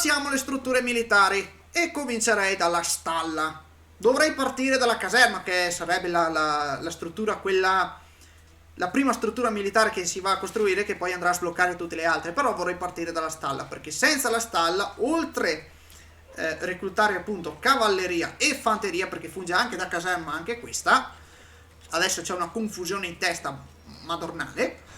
Passiamo alle strutture militari e comincerei dalla stalla. Dovrei partire dalla caserma, che sarebbe la struttura, quella, la prima struttura militare che si va a costruire, che poi andrà a sbloccare tutte le altre. Però vorrei partire dalla stalla, perché senza la stalla, oltre reclutare appunto cavalleria e fanteria, perché funge anche da caserma anche questa, adesso c'è una confusione in testa madornale.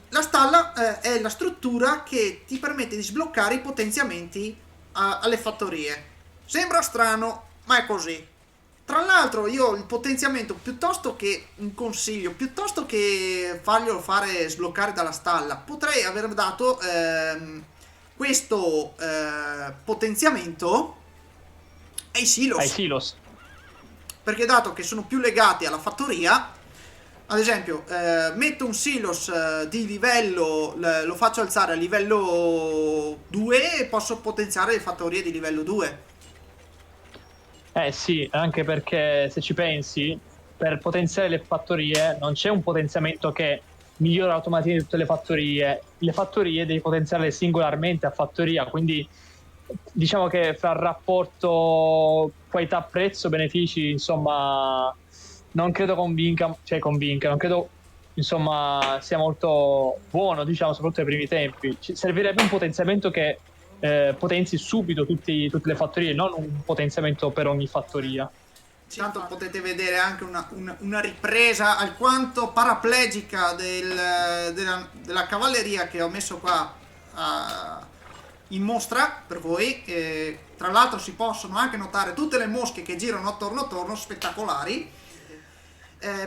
La stalla è la struttura che ti permette di sbloccare i potenziamenti alle fattorie. Sembra strano, ma è così. Tra l'altro, io il potenziamento, piuttosto che un consiglio, piuttosto che farglielo fare sbloccare dalla stalla, potrei aver dato questo potenziamento ai silos. Ai silos. Perché dato che sono più legati alla fattoria, ad esempio, metto un silos di livello, lo faccio alzare a livello 2 e posso potenziare le fattorie di livello 2. Eh sì, anche perché se ci pensi, per potenziare le fattorie non c'è un potenziamento che migliora automaticamente tutte le fattorie. Le fattorie devi potenziarle singolarmente a fattoria, quindi diciamo che fra il rapporto qualità prezzo benefici, insomma, non credo convinca, non credo insomma sia molto buono, diciamo, soprattutto ai primi tempi. Servirebbe un potenziamento che potenzi subito tutte le fattorie, non un potenziamento per ogni fattoria. Tanto potete vedere anche una ripresa alquanto paraplegica della cavalleria che ho messo qua in mostra per voi. Tra l'altro si possono anche notare tutte le mosche che girano attorno, spettacolari.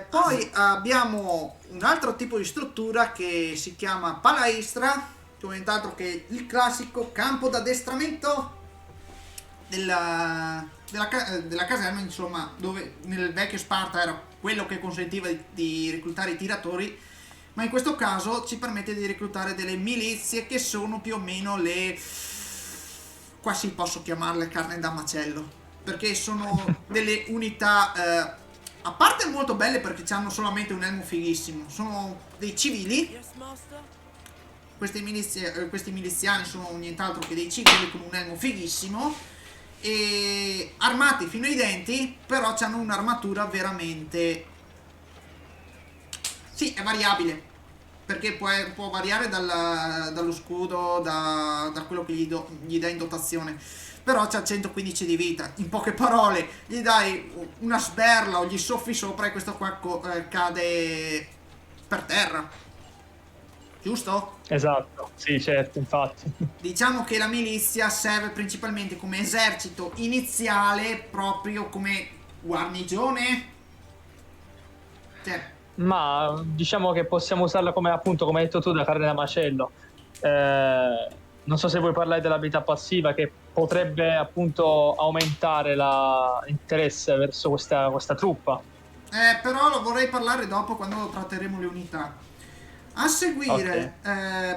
Poi abbiamo un altro tipo di struttura che si chiama palaestra, tutt'altro che il classico campo d'addestramento della caserma, insomma, dove nel vecchio Sparta era quello che consentiva di reclutare i tiratori, ma in questo caso ci permette di reclutare delle milizie che sono più o meno qua si posso chiamarle carne da macello, perché sono delle unità a parte molto belle perché hanno solamente un elmo fighissimo, sono dei civili. Questi miliziani sono nient'altro che dei civili con un elmo fighissimo e armati fino ai denti, però hanno un'armatura veramente, sì, è variabile, perché può variare dallo scudo, da quello che gli dà in dotazione, però c'ha 115 di vita. In poche parole, gli dai una sberla o gli soffi sopra e questo qua cade per terra. Giusto? Esatto, sì, certo, infatti. Diciamo che la milizia serve principalmente come esercito iniziale, proprio come guarnigione. Cioè, Ma diciamo che possiamo usarla come, appunto, come hai detto tu, da carne da macello. Non so se vuoi parlare dell'abilità passiva che potrebbe appunto aumentare l'interesse verso questa truppa. però lo vorrei parlare dopo quando tratteremo le unità. A seguire,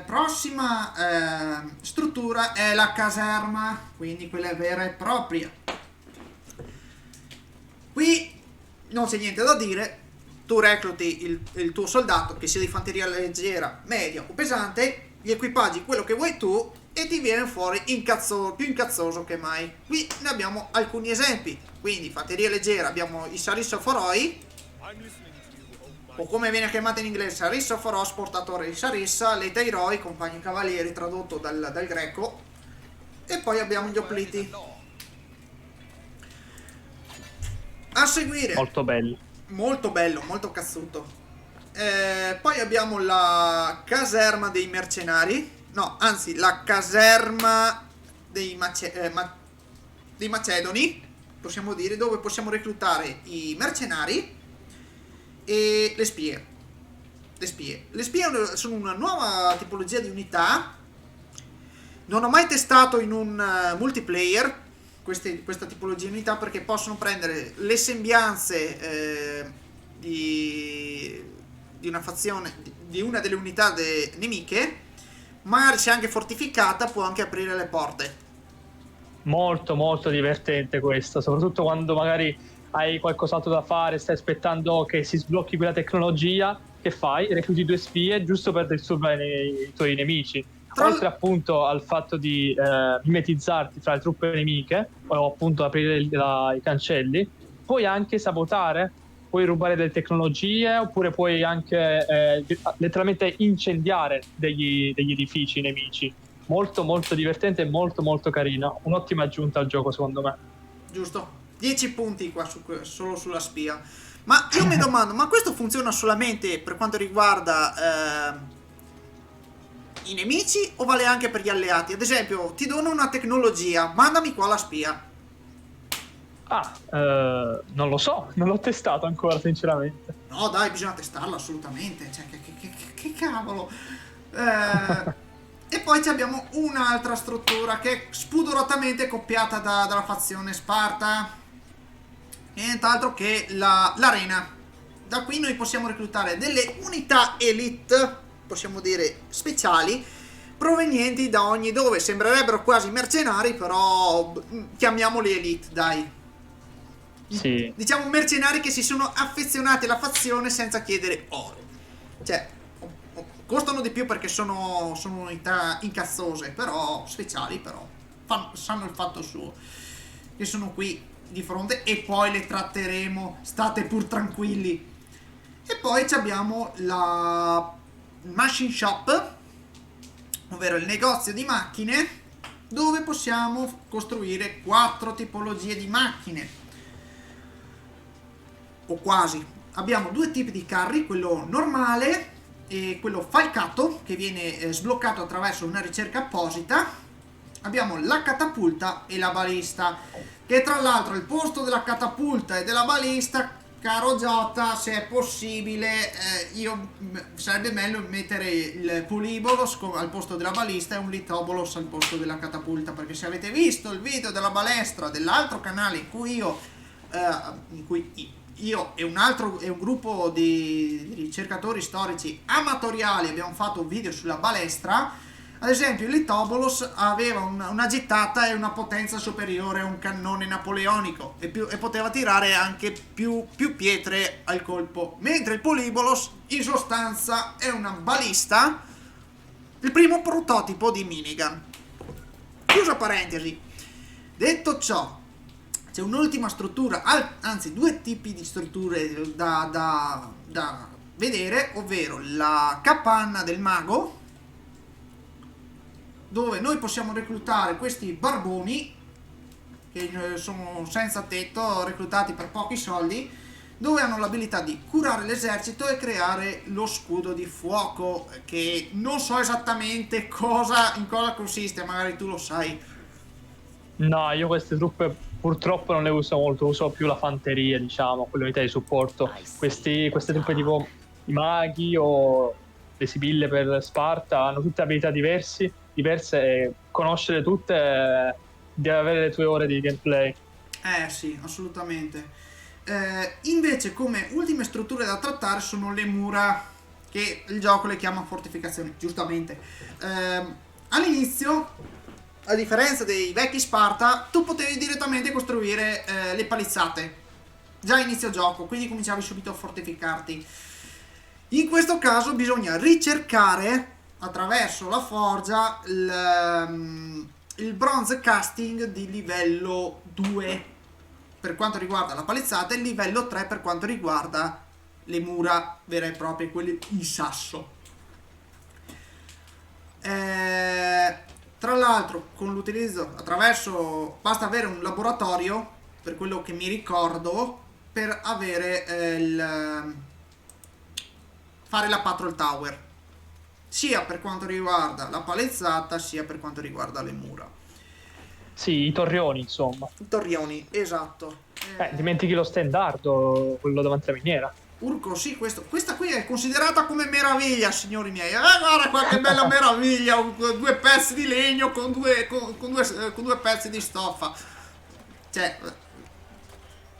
prossima struttura è la caserma, quindi quella vera e propria. Qui non c'è niente da dire, tu recluti il tuo soldato, che sia di fanteria leggera, media o pesante, gli equipaggi quello che vuoi tu e ti viene fuori più incazzoso che mai. Qui ne abbiamo alcuni esempi, quindi fanteria leggera abbiamo i Sarissoforoi, o come viene chiamata in inglese Sarissoforos, portatore di Sarissa, le Teiroi, compagni cavalieri, tradotto dal greco, e poi abbiamo gli Opliti. A seguire, Molto belli. molto bello, molto cazzuto. Poi abbiamo la caserma dei mercenari, no, anzi la caserma dei Macedoni, possiamo dire, dove possiamo reclutare i mercenari e le spie. Le spie sono una nuova tipologia di unità. Non ho mai testato in un multiplayer questa tipologia di unità, perché possono prendere le sembianze di una fazione, di una delle unità nemiche, magari se anche fortificata può anche aprire le porte. Molto molto divertente questo, soprattutto quando magari hai qualcos'altro da fare, stai aspettando che si sblocchi quella tecnologia, che fai? Recluti 2 spie giusto per disturbare i tuoi nemici. oltre appunto al fatto di mimetizzarti fra le truppe nemiche o appunto aprire i cancelli, puoi anche sabotare, puoi rubare delle tecnologie oppure puoi anche letteralmente incendiare degli edifici nemici. Molto molto divertente e molto molto carino, un'ottima aggiunta al gioco secondo me. Giusto? 10 punti qua solo sulla spia. Ma io mi domando, ma questo funziona solamente per quanto riguarda i nemici o vale anche per gli alleati? Ad esempio, ti dono una tecnologia, mandami qua la spia. Non lo so, non l'ho testato ancora sinceramente. No, dai, bisogna testarla assolutamente. Cioè, che cavolo. E poi abbiamo un'altra struttura che è spudoratamente copiata dalla fazione Sparta. E nient'altro che l'arena. Da qui noi possiamo reclutare delle unità elite, possiamo dire speciali, provenienti da ogni dove. Sembrerebbero quasi mercenari, però chiamiamoli elite, dai. Sì. Diciamo mercenari che si sono affezionati alla fazione senza chiedere oro. Cioè, costano di più perché sono unità incazzose, però speciali, però sanno il fatto suo. Che sono qui di fronte e poi le tratteremo, state pur tranquilli. E poi abbiamo la machine shop, ovvero il negozio di macchine, dove possiamo costruire 4 tipologie di macchine. O quasi. Abbiamo 2 tipi di carri, quello normale e quello falcato, che viene sbloccato attraverso una ricerca apposita. Abbiamo la catapulta e la balista, che tra l'altro al posto della catapulta e della balista, caro Jota, se è possibile, sarebbe meglio mettere il polibolos al posto della balista e un litobolos al posto della catapulta, perché se avete visto il video della balestra dell'altro canale in cui io e un gruppo di ricercatori storici amatoriali abbiamo fatto un video sulla balestra, ad esempio il Litobolos aveva una gittata e una potenza superiore a un cannone napoleonico e poteva tirare anche più pietre al colpo, mentre il Polibolos in sostanza è una balista, il primo prototipo di minigun. Chiusa parentesi. Detto ciò, c'è un'ultima struttura, anzi 2 tipi di strutture da vedere, ovvero la capanna del mago, dove noi possiamo reclutare questi barboni, che sono senza tetto, reclutati per pochi soldi, dove hanno l'abilità di curare l'esercito e creare lo scudo di fuoco, che non so esattamente in cosa consiste, magari tu lo sai. No, io queste truppe purtroppo non le uso molto, uso più la fanteria, diciamo, quelle unità di supporto. Queste truppe tipo i maghi o le sibille per Sparta hanno tutte abilità diverse e conoscere tutte deve avere le tue ore di gameplay. Sì, assolutamente. Invece come ultime strutture da trattare sono le mura, che il gioco le chiama fortificazioni, giustamente. All'inizio, a differenza dei vecchi Sparta, tu potevi direttamente costruire le palizzate già a inizio gioco, quindi cominciavi subito a fortificarti. In questo caso bisogna ricercare attraverso la forgia il bronze casting di livello 2 per quanto riguarda la palizzata e il livello 3 per quanto riguarda le mura vere e proprie, quelle in sasso. Tra l'altro, con l'utilizzo basta avere un laboratorio, per quello che mi ricordo, per avere fare la patrol tower, sia per quanto riguarda la palizzata sia per quanto riguarda le mura. Sì, i torrioni, insomma. Torrioni, esatto. Dimentichi lo stendardo, quello davanti alla miniera. Urco, sì, questa qui è considerata come meraviglia, signori miei. Guarda qua che bella meraviglia, 2 pezzi di legno con due pezzi di stoffa. Cioè,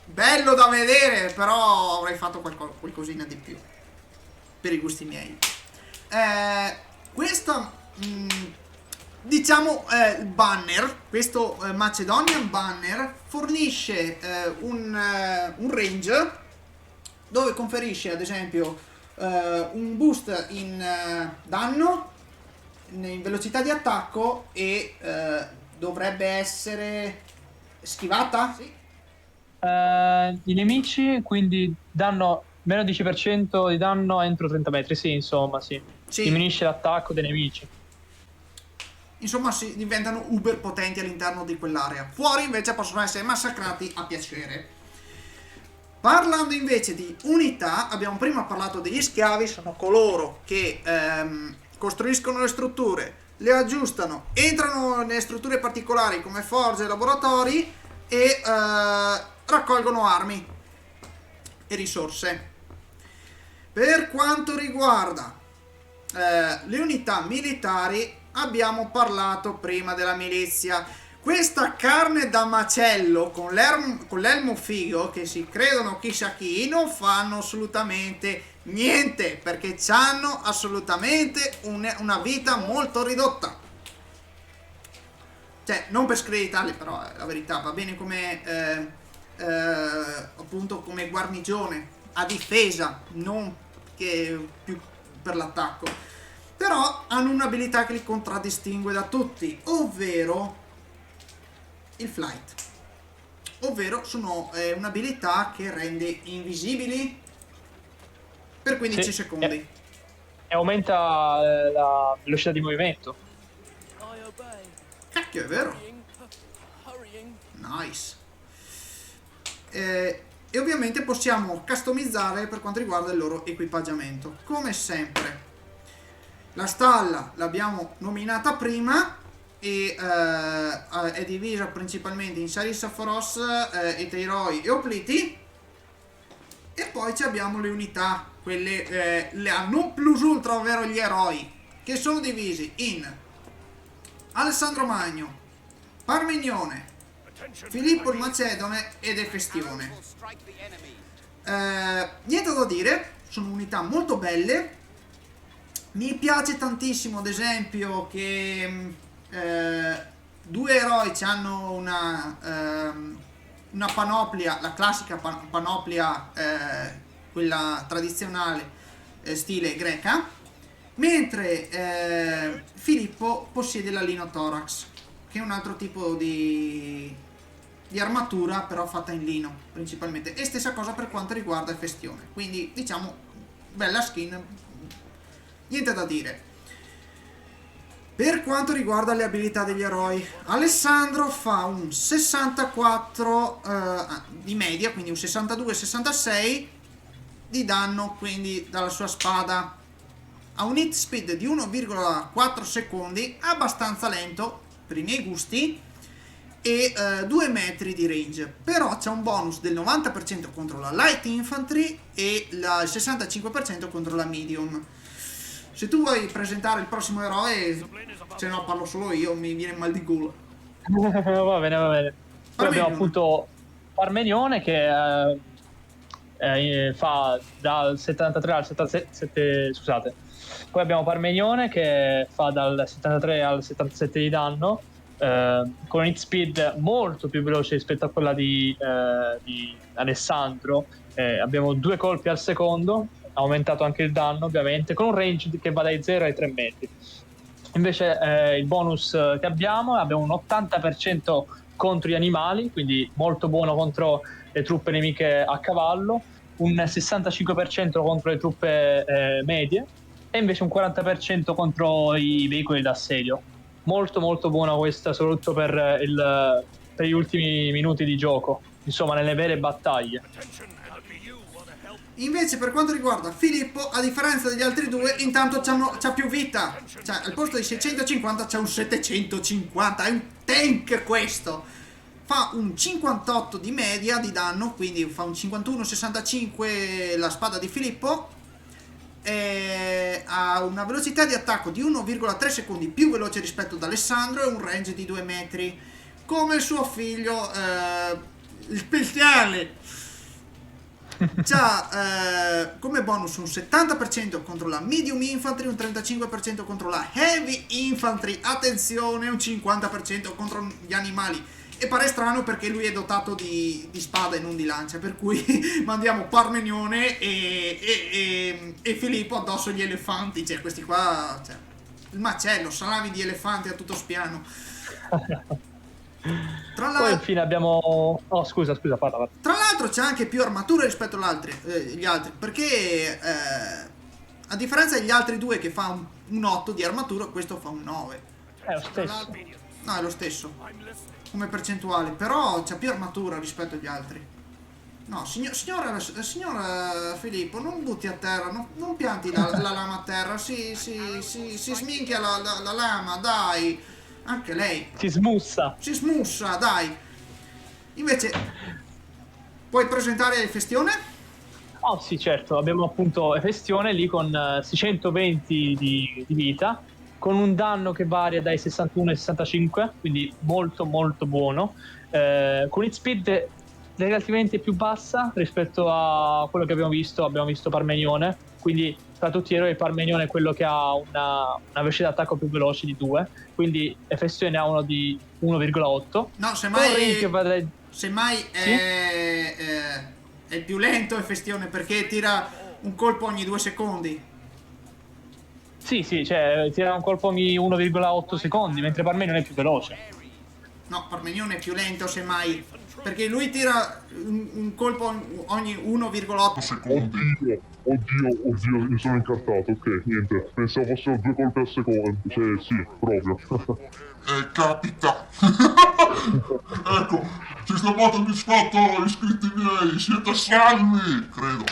bello da vedere, però avrei fatto qualcosina di più, per i gusti miei. Questo, diciamo, il banner, questo Macedonian banner, fornisce un range dove conferisce ad esempio un boost in danno, in velocità di attacco e dovrebbe essere schivata? Sì. I nemici quindi danno meno 10% di danno entro 30 metri, sì, insomma, sì. Sì. Diminuisce l'attacco dei nemici. Insomma, si diventano uber potenti all'interno di quell'area. Fuori invece possono essere massacrati a piacere. Parlando invece di unità, abbiamo prima parlato degli schiavi, sono coloro che costruiscono le strutture, le aggiustano, entrano nelle strutture particolari come forze e laboratori e raccolgono armi e risorse. Per quanto riguarda le unità militari, abbiamo parlato prima della milizia. Questa carne da macello con l'elmo figo, che si credono chissà chi, non fanno assolutamente niente, perché hanno assolutamente una vita molto ridotta. Cioè, non per screditarli, però è la verità, va bene come appunto come guarnigione, a difesa, non che più per l'attacco. Però hanno un'abilità che li contraddistingue da tutti, ovvero il flight. Ovvero sono un'abilità che rende invisibili per 15 secondi. E aumenta la velocità di movimento. Cacchio, è vero. Nice. E ovviamente possiamo customizzare per quanto riguarda il loro equipaggiamento. Come sempre, la stalla l'abbiamo nominata prima e è divisa principalmente in Sarissaforos, Eteiroi e Opliti. E poi abbiamo le unità, quelle la non plus ultra, ovvero gli eroi, che sono divisi in Alessandro Magno, Parmignone, Filippo il Macedone ed Efestione. Niente da dire, sono unità molto belle. Mi piace tantissimo, ad esempio, che due eroi hanno una panoplia, la classica panoplia, quella tradizionale, stile greca, mentre Filippo possiede la linothorax, che è un altro tipo di armatura, però fatta in lino principalmente, e stessa cosa per quanto riguarda Efestione. Quindi diciamo bella skin, niente da dire. Per quanto riguarda le abilità degli eroi, Alessandro fa un 64 di media, quindi un 62-66 di danno, quindi dalla sua spada. Ha un hit speed di 1,4 secondi, abbastanza lento per i miei gusti, e 2 metri di range. Però c'è un bonus del 90% contro la light infantry e il 65% contro la medium. Se tu vuoi presentare il prossimo eroe, se no parlo solo io, mi viene mal di gola. Va bene, va bene. Poi abbiamo appunto Parmenione che fa dal 73 al 77, scusate. Poi abbiamo Parmenione che fa dal 73 al 77 di danno, con un hit speed molto più veloce rispetto a quella di Alessandro. Abbiamo 2 colpi al secondo, aumentato anche il danno ovviamente, con un range che va dai 0 ai 3 metri. Invece il bonus che abbiamo un 80% contro gli animali, quindi molto buono contro le truppe nemiche a cavallo, un 65% contro le truppe medie e invece un 40% contro i veicoli d'assedio. Molto molto buona questa, soprattutto per gli ultimi minuti di gioco, insomma nelle vere battaglie. Invece per quanto riguarda Filippo, a differenza degli altri due, intanto c'ha più vita. Cioè al posto di 650 c'ha un 750, è un tank questo. Fa un 58 di media di danno, quindi fa un 51-65 la spada di Filippo. Ha una velocità di attacco di 1,3 secondi più veloce rispetto ad Alessandro e un range di 2 metri. Come il suo figlio, il speciale. C'ha come bonus un 70% contro la medium infantry, un 35% contro la heavy infantry, attenzione, un 50% contro gli animali. E pare strano perché lui è dotato di spada e non di lancia, per cui mandiamo Parmenione e Filippo addosso agli elefanti, cioè questi qua, cioè, il macello, salami di elefante a tutto spiano. Tra Poi l'altro, infine abbiamo... Oh, scusa, parla. tra l'altro c'è anche più armature rispetto agli altri, perché a differenza degli altri due che fa un 8 di armatura, questo fa un 9. È lo stesso. No, è lo stesso come percentuale, però c'ha più armatura rispetto agli altri. No, signor Filippo, non butti a terra, non pianti la lama a terra, si sminchia la lama, dai. Anche lei. Si smussa. Si smussa, dai. Invece, puoi presentare Festione? Oh sì, certo, abbiamo appunto Efestione lì con 620 di vita, con un danno che varia dai 61 ai 65, quindi molto molto buono, con hit speed relativamente più bassa rispetto a quello che abbiamo visto Parmenione, quindi tra tutti gli eroi Parmenione è quello che ha una velocità d'attacco più veloce di 2, quindi Efestione ha uno di 1,8. No, semmai Sì? è il più lento Festione perché tira un colpo ogni 2 secondi. Sì, cioè tira un colpo ogni 1,8 secondi, mentre Parmenione è più veloce. No, Parmenione è più lento semmai, perché lui tira un colpo ogni 1,8 secondi. Oddio, mi sono incartato, ok, niente, pensavo fossero 2 colpi al secondo, cioè sì, proprio. Capita. Ecco, ci sta molto disfatto, iscritti miei, siete salvi, credo.